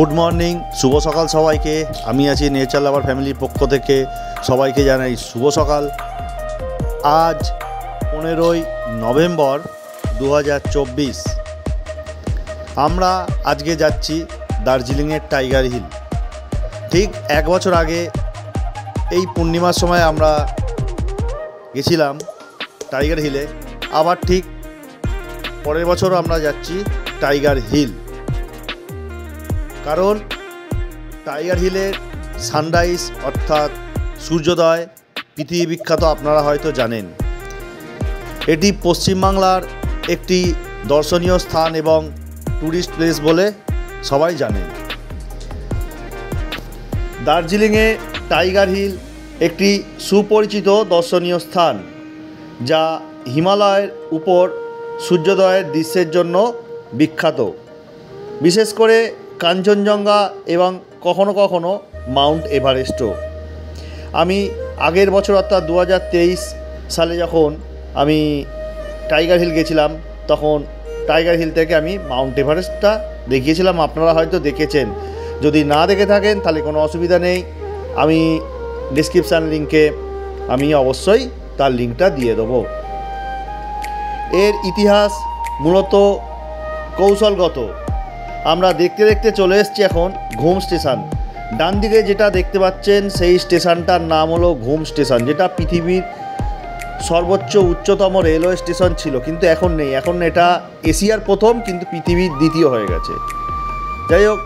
Good morning, শুভ সকাল সবাইকে। আমি আছি নেচার লাভার ফ্যামিলির পক্ষ থেকে সবাইকে জানাই শুভ সকাল। আজ 15ই নভেম্বর 2024। আমরা আজকে যাচ্ছি দার্জিলিংয়ের টাইগার হিল। ঠিক এক বছর আগে এই পূর্ণিমার সময় আমরা গেছিলাম টাইগার হিলে। আবার ঠিক পরের বছর আমরা যাচ্ছি টাইগার হিল, কারণ টাইগার হিলের সানরাইজ অর্থাৎ সূর্যোদয় পৃথিবী বিখ্যাত, আপনারা হয়তো জানেন। এটি পশ্চিমবাংলার একটি দর্শনীয় স্থান এবং ট্যুরিস্ট প্লেস বলে সবাই জানেন। দার্জিলিংয়ে টাইগার হিল একটি সুপরিচিত দর্শনীয় স্থান, যা হিমালয়ের উপর সূর্যোদয়ের দৃশ্যের জন্য বিখ্যাত, বিশেষ করে কাঞ্চনজঙ্ঘা এবং কখনো কখনো মাউন্ট এভারেস্টও। আমি আগের বছর অর্থাৎ 2023 সালে যখন আমি টাইগার হিল গেছিলাম, তখন টাইগার হিল থেকে আমি মাউন্ট এভারেস্টটা দেখিয়েছিলাম। আপনারা হয়তো দেখেছেন, যদি না দেখে থাকেন তাহলে কোনো অসুবিধা নেই, আমি ডেসক্রিপশান লিঙ্কে আমি অবশ্যই তার লিঙ্কটা দিয়ে দেবো। এর ইতিহাস মূলত কৌশলগত। আমরা দেখতে দেখতে চলে এসেছি এখন ঘুম স্টেশন। ডান দিকে যেটা দেখতে পাচ্ছেন সেই স্টেশনটার নাম হলো ঘুম স্টেশন, যেটা পৃথিবীর সর্বোচ্চ উচ্চতম রেলওয়ে স্টেশন ছিল, কিন্তু এখন নেই। এখন এটা এশিয়ার প্রথম, কিন্তু পৃথিবীর দ্বিতীয় হয়ে গেছে। যাই হোক,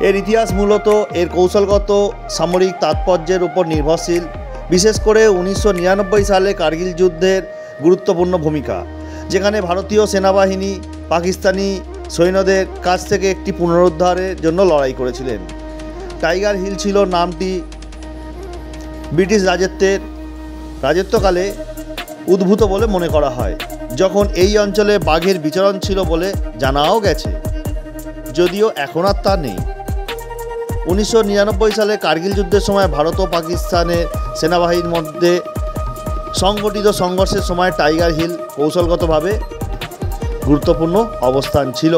এর ইতিহাস মূলত এর কৌশলগত সামরিক তাৎপর্যের উপর নির্ভরশীল। বিশেষ করে 1999 সালে কার্গিল যুদ্ধের গুরুত্বপূর্ণ ভূমিকা, যেখানে ভারতীয় সেনাবাহিনী পাকিস্তানি সৈন্যদের কাছ থেকে একটি পুনরুদ্ধারের জন্য লড়াই করেছিলেন। টাইগার হিল ছিল নামটি ব্রিটিশ রাজত্বকালে উদ্ভূত বলে মনে করা হয়, যখন এই অঞ্চলে বাঘের বিচরণ ছিল বলে জানাও গেছে, যদিও এখন আর তা নেই। 1999 সালে কার্গিল যুদ্ধের সময় ভারত ও পাকিস্তানের সেনাবাহিনীর মধ্যে সংগঠিত সংঘর্ষের সময় টাইগার হিল কৌশলগতভাবে গুরুত্বপূর্ণ অবস্থান ছিল।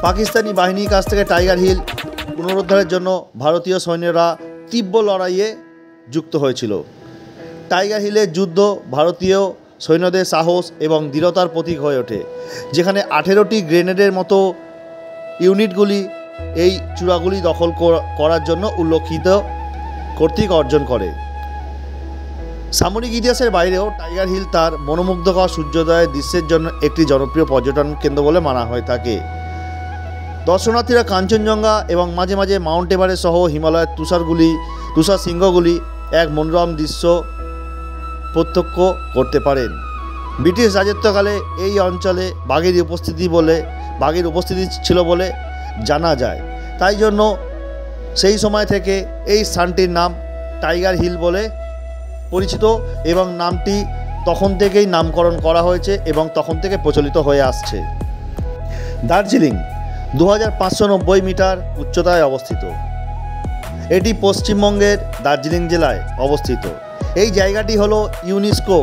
পাকিস্তানি বাহিনীর কাছ থেকে টাইগার হিল পুনরুদ্ধারের জন্য ভারতীয় সৈন্যরা তীব্র লড়াইয়ে যুক্ত হয়েছিল। টাইগার হিলের যুদ্ধ ভারতীয় সৈন্যদের সাহস এবং দৃঢ়তার প্রতীক হয়ে ওঠে, যেখানে 18টি গ্রেনেডের মতো ইউনিটগুলি এই চূড়াগুলি দখল করার জন্য উল্লেখিত কর্তৃক অর্জন করে। সামরিক ইতিহাসের বাইরেও টাইগার হিল তার মনোমুগ্ধকর সূর্যোদয়ের দৃশ্যের জন্য একটি জনপ্রিয় পর্যটন কেন্দ্র বলে মানা হয়ে থাকে। দর্শনার্থীরা কাঞ্চনজঙ্ঘা এবং মাঝে মাঝে মাউন্ট এভারেস্ট সহ হিমালয়ের তুষার শৃঙ্গগুলি এক মনোরম দৃশ্য প্রত্যক্ষ করতে পারেন। ব্রিটিশ রাজত্বকালে এই অঞ্চলে বাঘের উপস্থিতি ছিল বলে জানা যায়, তাই জন্য সেই সময় থেকে এই স্থানটির নাম টাইগার হিল বলে পরিচিত, এবং নামটি তখন থেকেই নামকরণ করা হয়েছে এবং তখন থেকে প্রচলিত হয়ে আসছে। দার্জিলিং 2590 মিটার উচ্চতায় অবস্থিত। এটি পশ্চিমবঙ্গের দার্জিলিং জেলায় অবস্থিত। এই জায়গাটি হলো ইউনেস্কো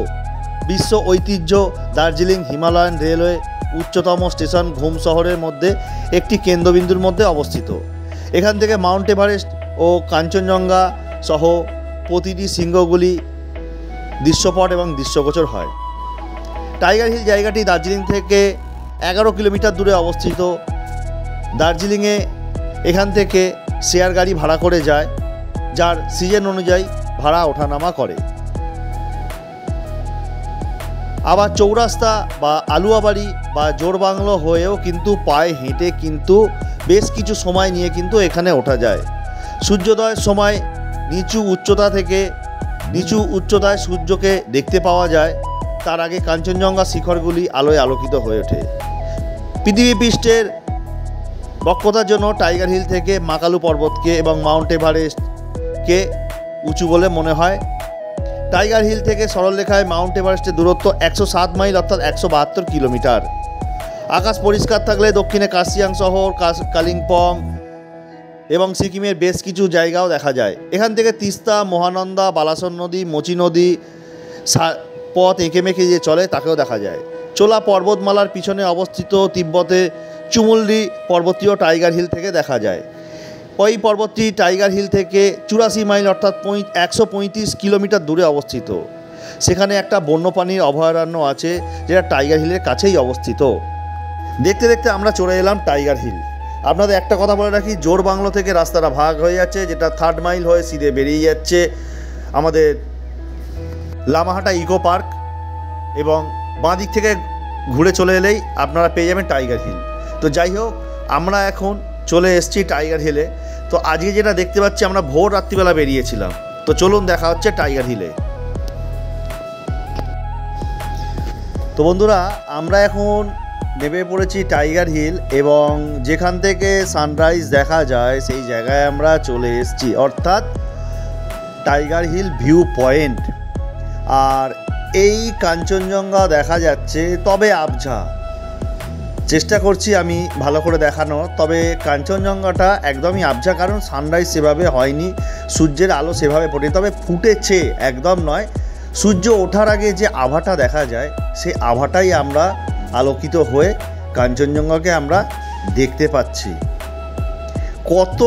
বিশ্ব ঐতিহ্য দার্জিলিং হিমালয়ান রেলওয়ে উচ্চতম স্টেশন ঘুম শহরের মধ্যে একটি কেন্দ্রবিন্দুর মধ্যে অবস্থিত। এখান থেকে মাউন্ট এভারেস্ট ও কাঞ্চনজঙ্ঘা সহ প্রতিটি শৃঙ্গগুলি দৃশ্যপট এবং দৃশ্যগোচর হয়। টাইগার হিল জায়গাটি দার্জিলিং থেকে 11 কিলোমিটার দূরে অবস্থিত। দার্জিলিংয়ে এখান থেকে শেয়ার গাড়ি ভাড়া করে যায়, যার সিজন অনুযায়ী ভাড়া ওঠানামা করে। আবার চৌরাস্তা বা আলুয়াবাড়ি বা জোরবাংলো হয়েও কিন্তু পায়ে হেঁটে কিন্তু বেশ কিছু সময় নিয়ে কিন্তু এখানে ওঠা যায়। সূর্যোদয়ের সময় নিচু উচ্চতায় সূর্যকে দেখতে পাওয়া যায়। তার আগে কাঞ্চনজঙ্ঘা শিখরগুলি আলোয় আলোকিত হয়ে ওঠে। পৃথিবী পৃষ্ঠের বক্রতার জন্য টাইগার হিল থেকে মাকালু পর্বতকে এবং মাউন্ট এভারেস্টকে উঁচু বলে মনে হয়। টাইগার হিল থেকে সরলরেখায় মাউন্ট এভারেস্টের দূরত্ব 107 মাইল অর্থাৎ 172 কিলোমিটার। আকাশ পরিষ্কার থাকলে দক্ষিণে কার্শিয়াং শহর, কালিম্পং এবং সিকিমের বেশ কিছু জায়গাও দেখা যায়। এখান থেকে তিস্তা, মহানন্দা, বালাসন নদী, মোচি নদী পথ এঁকে মেঁকে যে চলে তাকেও দেখা যায়। চোলা পর্বতমালার পিছনে অবস্থিত তিব্বতে চুমুলডি পর্বতীয় টাইগার হিল থেকে দেখা যায়। ওই পর্বতটি টাইগার হিল থেকে 84 মাইল অর্থাৎ 135 কিলোমিটার দূরে অবস্থিত। সেখানে একটা বন্যপ্রাণীর অভয়ারণ্য আছে যেটা টাইগার হিলের কাছেই অবস্থিত। দেখতে দেখতে আমরা চলে এলাম টাইগার হিল। আপনাদের একটা কথা বলে রাখি, জোর বাংলো থেকে রাস্তাটা ভাগ হয়ে যাচ্ছে, যেটা 3rd মাইল হয়ে সিধে বেরিয়ে যাচ্ছে আমাদের লামাহাটা ইকো পার্ক, এবং বাঁ দিক থেকে ঘুরে চলে এলেই আপনারা পেয়ে যাবেন টাইগার হিল। তো যাই হোক, আমরা এখন চলে এসেছি টাইগার হিলে। তো আজকে যেটা দেখতে পাচ্ছি, আমরা ভোর রাত্রিবেলা বেরিয়েছিলাম। তো চলুন দেখা হচ্ছে টাইগার হিলে। তো বন্ধুরা, আমরা এখন নেমে পড়েছি টাইগার হিল, এবং যেখান থেকে সানরাইজ দেখা যায় সেই জায়গায় আমরা চলে এসেছি, অর্থাৎ টাইগার হিল ভিউ পয়েন্ট। আর এই কাঞ্চনজঙ্ঘা দেখা যাচ্ছে, তবে আবঝা। চেষ্টা করছি আমি ভালো করে দেখানো, তবে কাঞ্চনজঙ্ঘাটা একদমই আবঝা, কারণ সানরাইজ সেভাবে হয়নি, সূর্যের আলো সেভাবে পড়ে, তবে ফুটেছে একদম নয়। সূর্য ওঠার আগে যে আভাটা দেখা যায়, সেই আভাটাই আমরা আলোকিত হয়ে কাঞ্চনজঙ্ঘাকে আমরা দেখতে পাচ্ছি। কত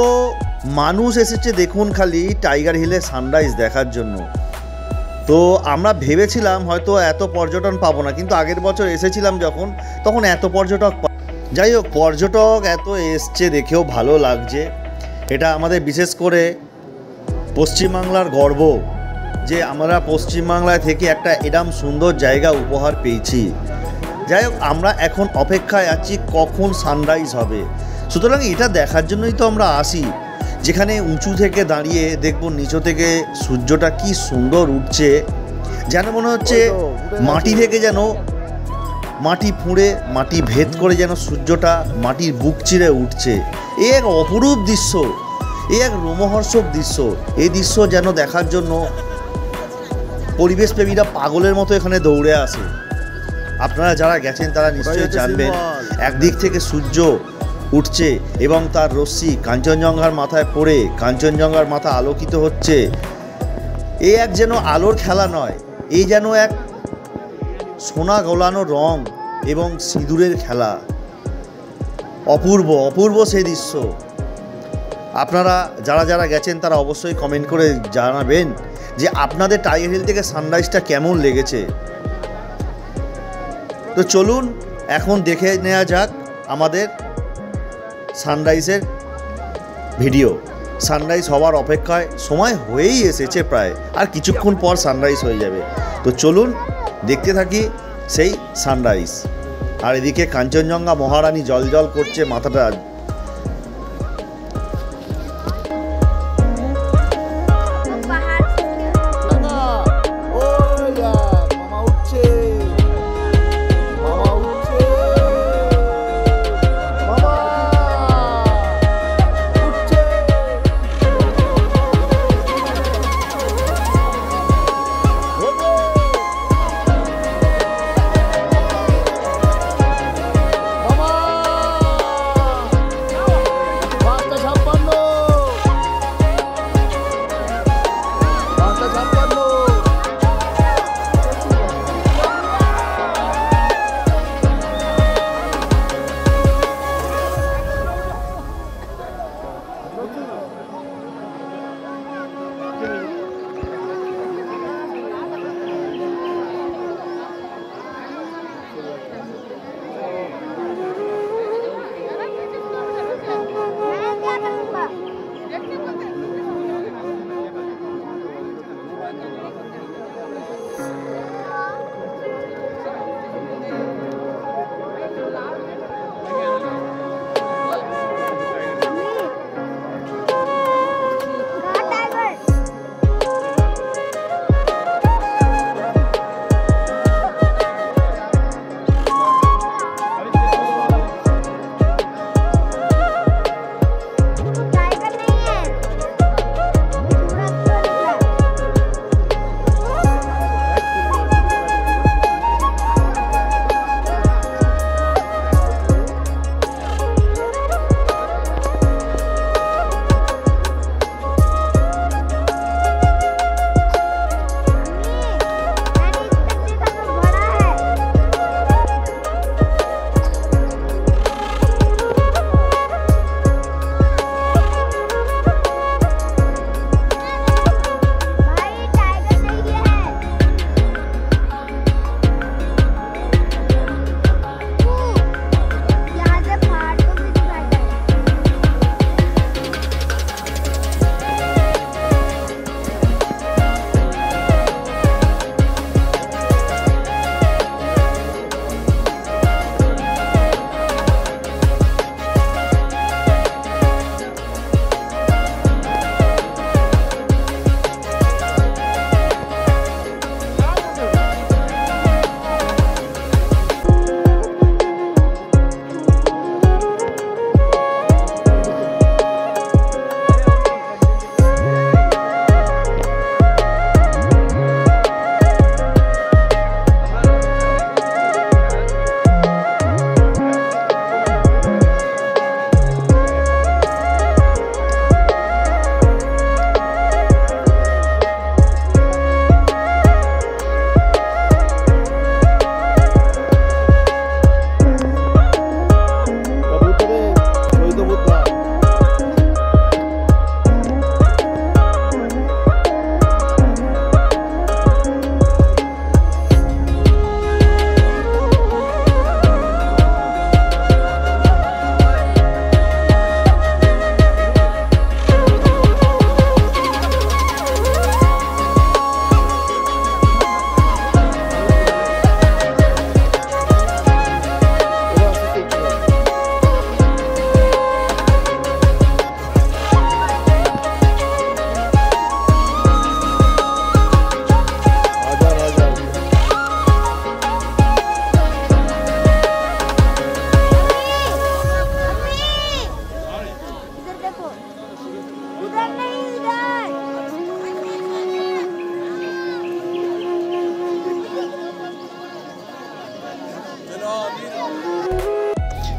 মানুষ এসেছে দেখুন খালি টাইগার হিলে সানরাইজ দেখার জন্য। তো আমরা ভেবেছিলাম হয়তো এত পর্যটন পাবো না, কিন্তু আগের বছর এসেছিলাম যখন, তখন এত পর্যটক। যাই হোক, পর্যটক এত এসছে দেখেও ভালো লাগছে। এটা আমাদের বিশেষ করে পশ্চিমবাংলার গর্ব যে আমরা পশ্চিমবাংলায় থেকে একটা এরম সুন্দর জায়গা উপহার পেয়েছি। যাই হোক, আমরা এখন অপেক্ষায় আছি কখন সানরাইজ হবে। সুতরাং এটা দেখার জন্যই তো আমরা আসি, যেখানে উঁচু থেকে দাঁড়িয়ে দেখব নিচু থেকে সূর্যটা কি সুন্দর উঠছে, যেন মনে হচ্ছে মাটি থেকে যেন মাটি ফুঁড়ে মাটি ভেদ করে যেন সূর্যটা মাটির বুক চিরে উঠছে। এ এক অপরূপ দৃশ্য, এ এক রোমহর্ষক দৃশ্য। এই দৃশ্য যেন দেখার জন্য পরিবেশপ্রেমীরা পাগলের মতো এখানে দৌড়ে আসে। আপনারা যারা গেছেন তারা নিশ্চয়ই জানবেন, একদিক থেকে সূর্য উঠছে এবং তার রশ্মি কাঞ্চনজঙ্ঘার মাথায় পড়ে কাঞ্চনজঙ্ঘার মাথা আলোকিত হচ্ছে। এ এক যেন আলোর খেলা নয়, এই যেন এক সোনা গোলানো রং এবং সিঁদুরের খেলা। অপূর্ব অপূর্ব সেই দৃশ্য। আপনারা যারা যারা গেছেন তারা অবশ্যই কমেন্ট করে জানাবেন যে আপনাদের টাইগার হিল থেকে সানরাইজটা কেমন লেগেছে। তো চলুন এখন দেখে নেওয়া যাক আমাদের সানরাইজের ভিডিও। সানরাইজ হওয়ার অপেক্ষায় সময় হয়েই এসেছে প্রায়, আর কিছুক্ষণ পর সানরাইজ হয়ে যাবে। তো চলুন দেখতে থাকি সেই সানরাইজ। আর এদিকে কাঞ্চনজঙ্ঘা মহারানী জলজল করছে মাথাটা।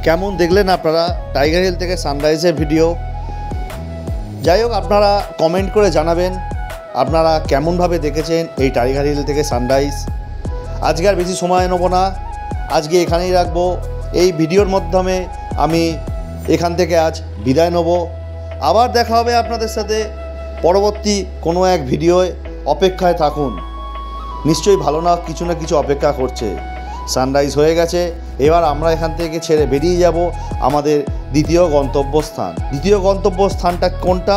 কেমন দেখলেন আপনারা টাইগার হিল থেকে সানরাইজের ভিডিও? যাই হোক, আপনারা কমেন্ট করে জানাবেন আপনারা কেমনভাবে দেখেছেন এই টাইগার হিল থেকে সানরাইজ। আজকে আর বেশি সময় নেব না, আজকে এখানেই রাখবো। এই ভিডিওর মাধ্যমে আমি এখান থেকে আজ বিদায় নেব। আবার দেখা হবে আপনাদের সাথে পরবর্তী কোনো এক ভিডিওয়। অপেক্ষায় থাকুন, নিশ্চয়ই ভালো না কিছু অপেক্ষা করছে। সানরাইজ হয়ে গেছে, এবার আমরা এখান থেকে ছেড়ে বেরিয়ে যাব আমাদের দ্বিতীয় গন্তব্যস্থান। দ্বিতীয় গন্তব্যস্থানটা কোনটা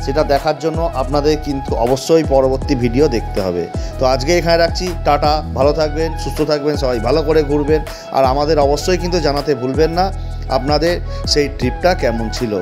সেটা দেখার জন্য আপনাদের কিন্তু অবশ্যই পরবর্তী ভিডিও দেখতে হবে। তো আজকে এখানে রাখছি, টাটা, ভালো থাকবেন, সুস্থ থাকবেন, সবাই ভালো করে ঘুরবেন। আর আমাদের অবশ্যই কিন্তু জানাতে ভুলবেন না আপনাদের সেই ট্রিপটা কেমন ছিল।